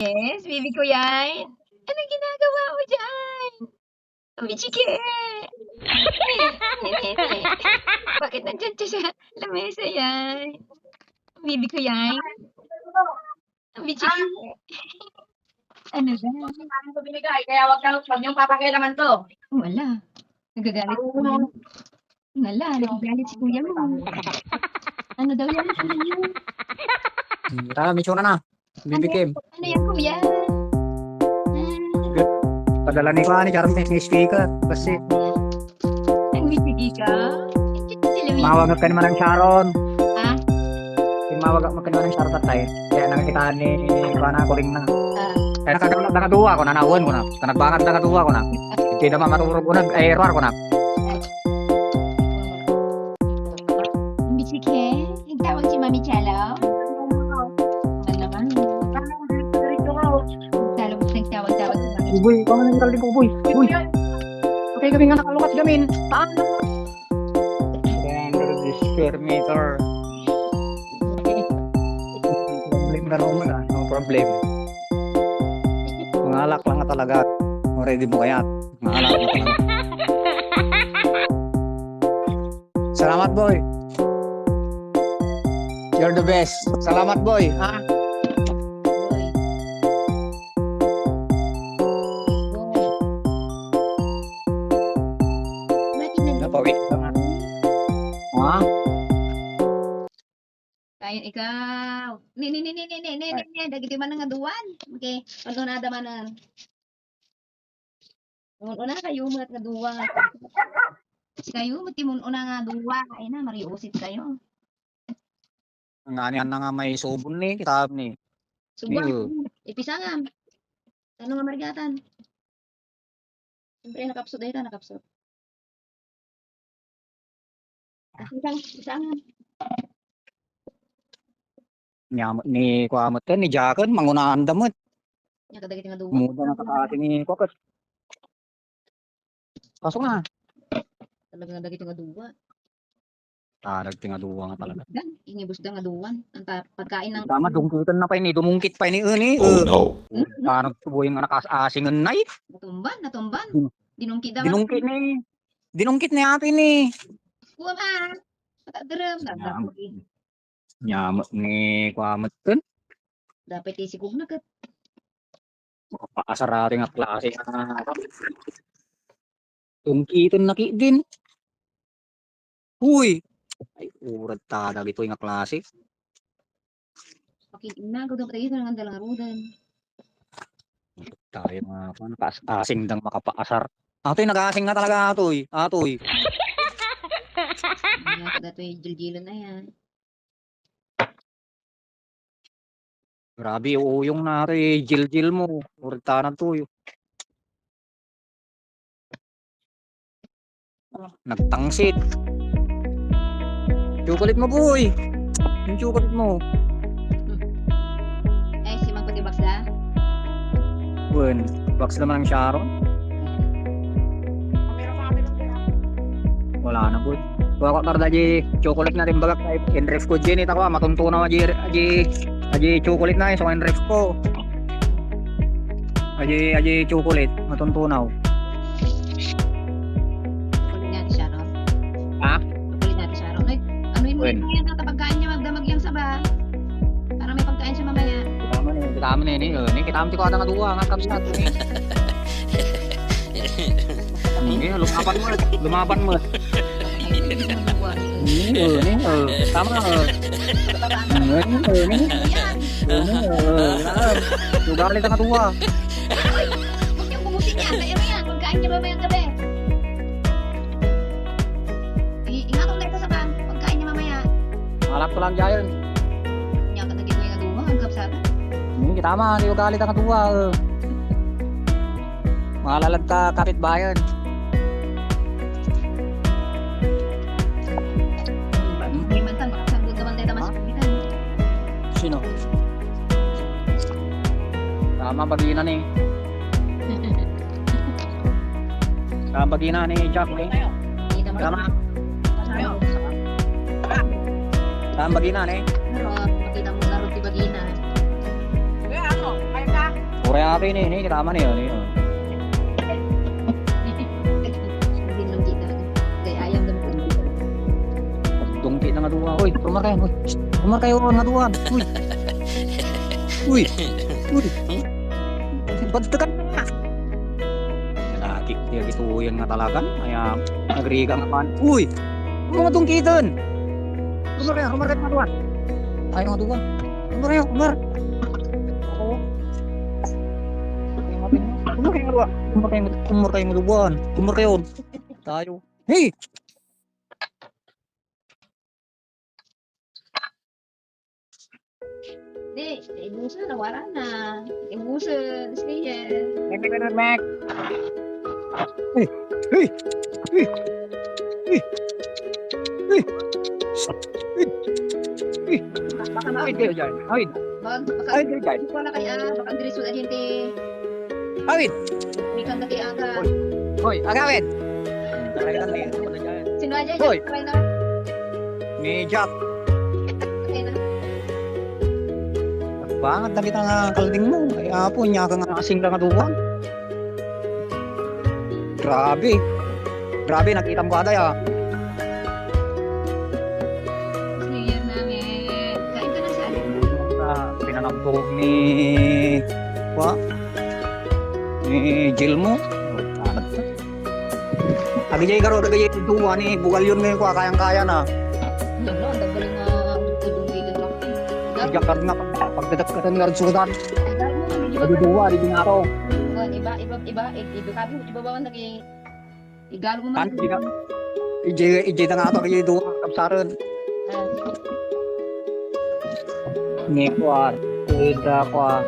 Yes, baby ko yan. Anong ginagawa mo diyan? Umichiki! Bakit nandiyan siya sa lamesa yan? Baby ko yan. Umichiki! Ano ba? Ano ko binigay, kaya wag niyong papakialaman to. Wala. Nagagalit si kuya mo. Wala, nagagalit si kuya mo. Ano daw yan? Ano yun? Tara, may tsura na. Bibikim. Ano yan, kuya? Padala ni Kwani, karoon may speaker. Kasi, Ang mipigi ka? mawag ka naman ng Sharon. Ha? Mawag ka naman ng Sharon tatay. Kaya nakikita ni Kwana ko rin na. Ah. Kaya nakaduwa ko na, nauwan ko na. Kanagbangan nakaduwa ko na. Hindi naman maturog ko error ko na. Bichike? Nagtawag si Mami Chalo? Ano naman? Nagtawag si Mami. Uboy, ikaw na nang galing ko, uboy. Uy. Okay kami nga nakalukat gamin. Saan? 300 square meter. Problem ka naman ah. No problem. Mangalak lang ka talaga. Ready mo kaya. Mangalak mo talaga. Salamat boy. You're the best. Salamat boy. Ha? Napawit ka nga. Ha? Kain ikaw. Ni. Dagiti man nga duwan. Okay. Pag nada man na. Una kayo mga nga duwa. Kayo matimun una nga duwa. Ay na mariusit kayo. Ang anihan na nga may subon ni. Kitab ni. Subang. Ipisangam. Ano nga marigatan? Siyempre nakapsot dahil nakapsot. Isangam. Ni Kuamot ka, ni Jackon, mangunaan damot. Nya kadagiti nga duwa. Muda na kakasi ni Kokot. Pasok na. Talaga nga dagiti nga duwa. Nagtingaduwa nga talaga. Ingibus da nga duwan. Ang pagkain ng Tama, dungkitan na pa ini. Dumungkit pa ini. Oh no. Nagtubo yung nakas-asingan na eh. natumban. Dinungkit da. Dinungkit ni ate ni. Kuha ma. Patadrem. Nyamot ni Kuamot kan. Dapat isigog na kat. Paasarati nga klase nga. Dungkitan na ki din. Huy. Ay, urad tada ito yung klase. Pakitin na. Gawin pa tayo ng dalang arudan. Tayo mga nakaasing dang makapaasar. Atoy, nag-aasing na talaga atoy. Atoy. Dato yung jil-jilo na yan. Grabe, uyong na rin. Jil-jil mo. Urad tanan to. Nagtangsit. Chocolate mo, boy. Yung chocolate mo. Ay, si Mang Puti Bakla. Bun, box naman ng Sharon. Wala na, boy. Kuha ko karda di chocolate na rin bagak na in-ref ko dyan. Ito ko, matuntunan aji chocolate na yun. So, in-ref ko. Aji chocolate. Matuntunaw. Kulit natin siya, no? Ha? Kulit natin siya, no? Ano yun mo When? yan? Ang pagkain niya magdamag yang saba. Para may pagkain siya mamaya. Kita mo na yun. Kita mo ti ko ata nga duwa. Nga kamsat. Lumaban mo. Tama. Sugalit ang katuwa. Huwag niyong kumutin yan. Kaya mo yan. Pagkain niya mamayang gabi. Ingatong na ito sa bang. Pagkain niya mamaya. Malak ko lang dyan. Niya ka naging mga duwa. Ang kapsara. Kita mo. Sugalit ang katuwa. Malalag ka kapitbayan. Limantan. Makasagod naman tayo tamas kulitan. Sino? Tama bagina ni. Tama bagina ni Jack ni. Hindi naman. Tama. Tayo. Tama bagina ni. Pero makita mo laro ti bagina. Kaya ano, kaya ka? Mura natin ini tama na yun. Hindi lang kita. Kaya ayam dan pun. Dungki na nga duwa. Uy, kumar kayo. Uy, kumar kayo nga duwa. Uy. Uy. Uy. Badtekan na. Lagi dia gitu yan nga talaga. Kaya nagriga nga pan. Uy. Mga dungkitan. Kumar kayo nga duwa. Ayaw nga duwa. Kumar kayo, kumar. Oo. Kumar kayo nga duwa. Kumar kayo nga duwa. Kumar kayo. Tayo. Hey! Di, ibusa na wala na. Ibusa, sige. Mac. Hey! Hey! Hey! Hey! Hey! Hey! Baka Ay, kayo dyan. Ay, baka ay, kayo dyan. wala kaya, baka diri sa gente. Awit! Ikan na kaya aga. Hoy, agawin! Talagang dito ko na dyan. Sino aja Hoy! ya? Try na. Ni Jack. Okay na. Bangat na kita nga kalding mo. Kaya po, niya ka nga kasing lang aduwan. Grabe. Grabe, nakita mo kada ya. New Year namin. Kain ka na siya. Pinanagtog ni... Ni Jill mo. Agijay garo, agijay tuwa ni Bugal yun ngayon ko, kayang-kaya na. No, no, dagaling nga tudong dito lang. Ijak ka nga pagdadagkatan nga rin sudan. Igal mo, medyo ba? Pagduduwa, di nga ako. Iba kami, iba ba man naging igal mo man. Ano, di ka? Ijay na nga ito, agijay duwa, kapsaran. Ah, Ngekuar, kuda kwa.